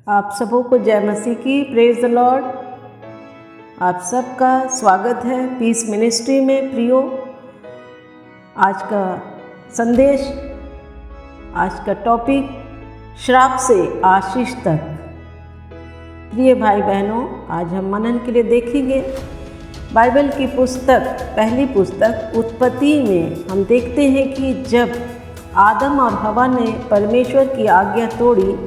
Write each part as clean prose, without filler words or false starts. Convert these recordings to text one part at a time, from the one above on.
आप सबों को जय मसीह की, प्रेज द लॉर्ड। आप सबका स्वागत है पीस मिनिस्ट्री में। प्रियो, आज का संदेश, आज का टॉपिक, श्राप से आशीष तक। प्रिय भाई बहनों, आज हम मनन के लिए देखेंगे बाइबल की पुस्तक, पहली पुस्तक उत्पत्ति में हम देखते हैं कि जब आदम और हवा ने परमेश्वर की आज्ञा तोड़ी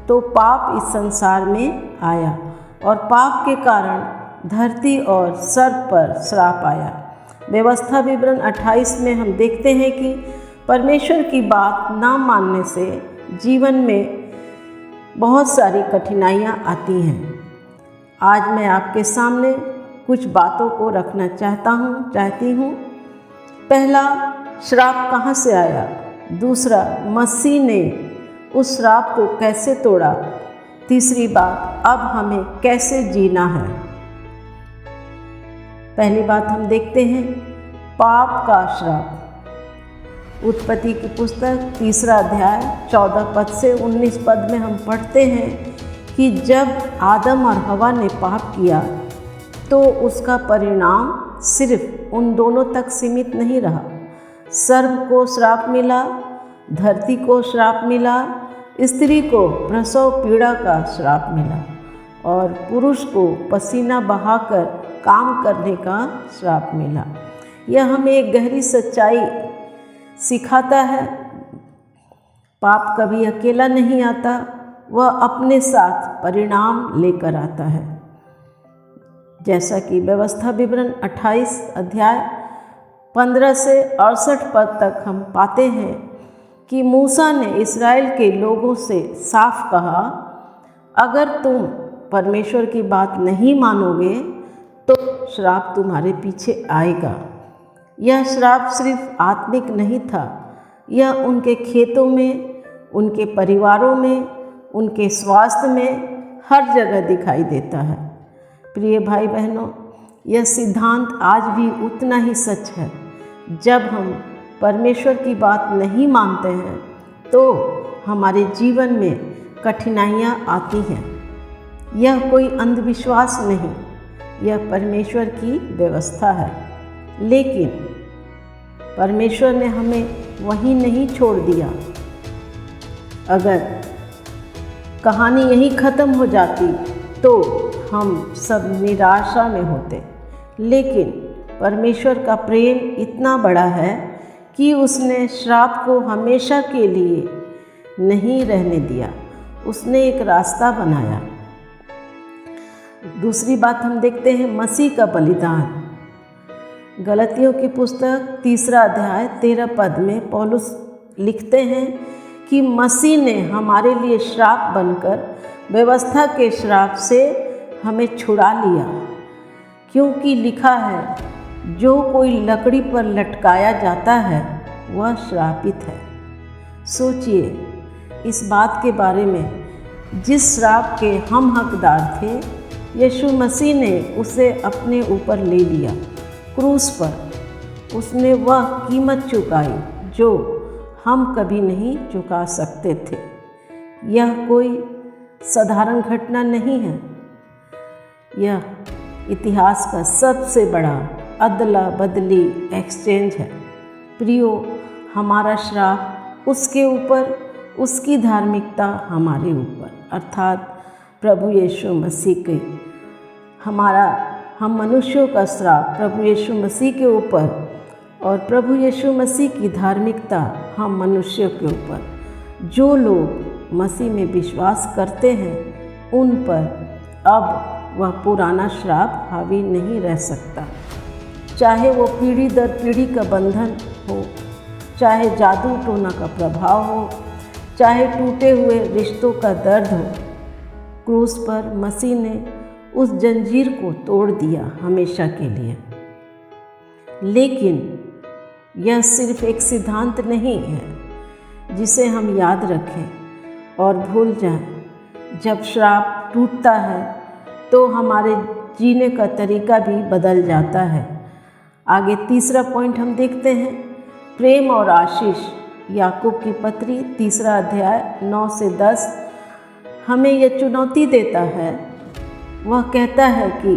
तो पाप इस संसार में आया और पाप के कारण धरती और सर्प पर श्राप आया। व्यवस्था विवरण 28 में हम देखते हैं कि परमेश्वर की बात ना मानने से जीवन में बहुत सारी कठिनाइयाँ आती हैं। आज मैं आपके सामने कुछ बातों को रखना चाहती हूँ। पहला, श्राप कहाँ से आया। दूसरा, मसीह ने उस श्राप को कैसे तोड़ा। तीसरी बात, अब हमें कैसे जीना है। पहली बात हम देखते हैं पाप का श्राप। उत्पत्ति की पुस्तक 3 अध्याय 14 पद से 19 पद में हम पढ़ते हैं कि जब आदम और हवा ने पाप किया तो उसका परिणाम सिर्फ उन दोनों तक सीमित नहीं रहा। सर्प को श्राप मिला, धरती को श्राप मिला, स्त्री को प्रसव पीड़ा का श्राप मिला और पुरुष को पसीना बहाकर काम करने का श्राप मिला। यह हमें एक गहरी सच्चाई सिखाता है। पाप कभी अकेला नहीं आता, वह अपने साथ परिणाम लेकर आता है। जैसा कि व्यवस्था विवरण 28 अध्याय 15 से 68 पद तक हम पाते हैं कि मूसा ने इस्राएल के लोगों से साफ कहा, अगर तुम परमेश्वर की बात नहीं मानोगे तो श्राप तुम्हारे पीछे आएगा। यह श्राप सिर्फ आत्मिक नहीं था, यह उनके खेतों में, उनके परिवारों में, उनके स्वास्थ्य में, हर जगह दिखाई देता है। प्रिय भाई बहनों, यह सिद्धांत आज भी उतना ही सच है। जब हम परमेश्वर की बात नहीं मानते हैं तो हमारे जीवन में कठिनाइयाँ आती हैं। यह कोई अंधविश्वास नहीं, यह परमेश्वर की व्यवस्था है। लेकिन परमेश्वर ने हमें वहीं नहीं छोड़ दिया। अगर कहानी यहीं ख़त्म हो जाती तो हम सब निराशा में होते। लेकिन परमेश्वर का प्रेम इतना बड़ा है कि उसने श्राप को हमेशा के लिए नहीं रहने दिया, उसने एक रास्ता बनाया। दूसरी बात हम देखते हैं मसीह का बलिदान। गलतियों की पुस्तक 3 अध्याय 13 पद में पौलुस लिखते हैं कि मसीह ने हमारे लिए श्राप बनकर व्यवस्था के श्राप से हमें छुड़ा लिया, क्योंकि लिखा है, जो कोई लकड़ी पर लटकाया जाता है वह श्रापित है। सोचिए इस बात के बारे में, जिस श्राप के हम हकदार थे, यीशु मसीह ने उसे अपने ऊपर ले लिया। क्रूस पर उसने वह कीमत चुकाई जो हम कभी नहीं चुका सकते थे। यह कोई साधारण घटना नहीं है, यह इतिहास का सबसे बड़ा अदला बदली एक्सचेंज है। प्रियो, हमारा श्राप उसके ऊपर, उसकी धार्मिकता हमारे ऊपर, अर्थात प्रभु यीशु मसीह के, हम मनुष्यों का श्राप प्रभु यीशु मसीह के ऊपर और प्रभु यीशु मसीह की धार्मिकता हम मनुष्यों के ऊपर। जो लोग मसीह में विश्वास करते हैं उन पर अब वह पुराना श्राप हावी नहीं रह सकता। चाहे वो पीढ़ी दर पीढ़ी का बंधन हो, चाहे जादू टोना का प्रभाव हो, चाहे टूटे हुए रिश्तों का दर्द हो, क्रूस पर मसीह ने उस जंजीर को तोड़ दिया हमेशा के लिए। लेकिन यह सिर्फ एक सिद्धांत नहीं है जिसे हम याद रखें और भूल जाएं। जब श्राप टूटता है तो हमारे जीने का तरीका भी बदल जाता है। आगे तीसरा पॉइंट हम देखते हैं, प्रेम और आशीष। याकूब की पत्री 3 अध्याय 9 से 10 हमें यह चुनौती देता है। वह कहता है कि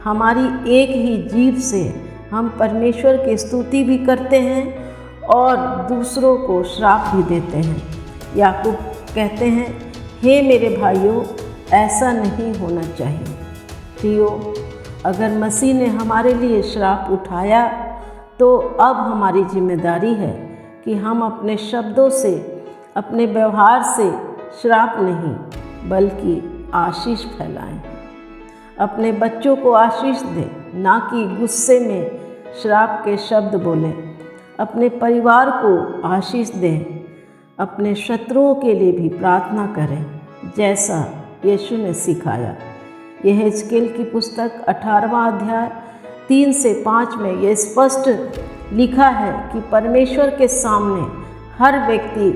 हमारी एक ही जीभ से हम परमेश्वर की स्तुति भी करते हैं और दूसरों को श्राप भी देते हैं। याकूब कहते हैं, हे मेरे भाइयों, ऐसा नहीं होना चाहिए। प्रियो, अगर मसीह ने हमारे लिए श्राप उठाया तो अब हमारी जिम्मेदारी है कि हम अपने शब्दों से, अपने व्यवहार से श्राप नहीं बल्कि आशीष फैलाएं। अपने बच्चों को आशीष दें, ना कि गुस्से में श्राप के शब्द बोलें। अपने परिवार को आशीष दें। अपने शत्रुओं के लिए भी प्रार्थना करें, जैसा यीशु ने सिखाया। यह हिजकेल की पुस्तक 18वां अध्याय 3 से 5 में यह स्पष्ट लिखा है कि परमेश्वर के सामने हर व्यक्ति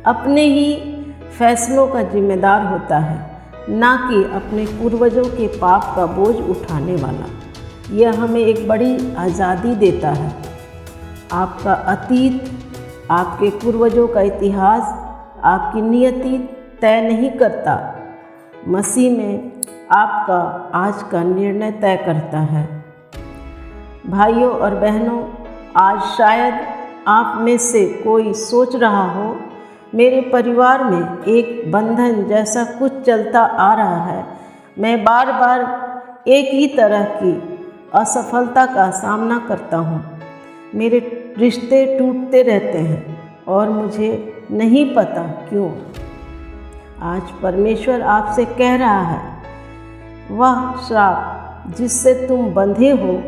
अपने ही फैसलों का जिम्मेदार होता है, ना कि अपने पूर्वजों के पाप का बोझ उठाने वाला। यह हमें एक बड़ी आज़ादी देता है। आपका अतीत, आपके पूर्वजों का इतिहास, आपकी नियति तय नहीं करता। मसीह में आपका आज का निर्णय तय करता है। भाइयों और बहनों, आज शायद आप में से कोई सोच रहा हो, मेरे परिवार में एक बंधन जैसा कुछ चलता आ रहा है। मैं बार बार एक ही तरह की असफलता का सामना करता हूँ। मेरे रिश्ते टूटते रहते हैं और मुझे नहीं पता क्यों। आज परमेश्वर आपसे कह रहा है, वह श्राप जिससे तुम बंधे हो,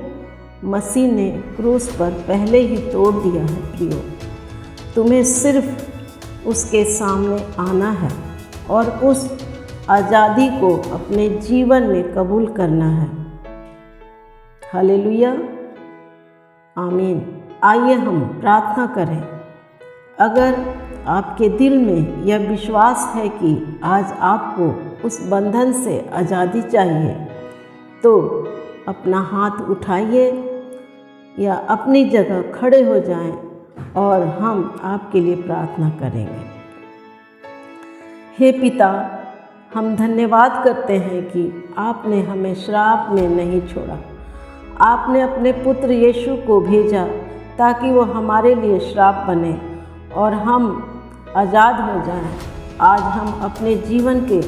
मसीह ने क्रूस पर पहले ही तोड़ दिया है। प्रियो, तुम्हें सिर्फ उसके सामने आना है और उस आज़ादी को अपने जीवन में कबूल करना है। हालेलुया, आमीन। आइए हम प्रार्थना करें। अगर आपके दिल में यह विश्वास है कि आज आपको उस बंधन से आज़ादी चाहिए, तो अपना हाथ उठाइए या अपनी जगह खड़े हो जाएं और हम आपके लिए प्रार्थना करेंगे। हे पिता, हम धन्यवाद करते हैं कि आपने हमें श्राप में नहीं छोड़ा। आपने अपने पुत्र यीशु को भेजा ताकि वो हमारे लिए श्राप बने और हम आज़ाद हो जाएं। आज हम अपने जीवन के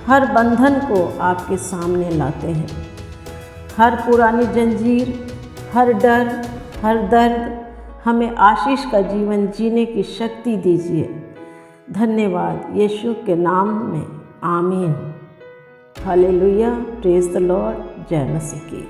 हर बंधन को आपके सामने लाते हैं। हर पुरानी जंजीर, हर डर, हर दर्द, हमें आशीष का जीवन जीने की शक्ति दीजिए। धन्यवाद यीशु के नाम में, आमीन। Hallelujah, praise the Lord. जय मसीह की।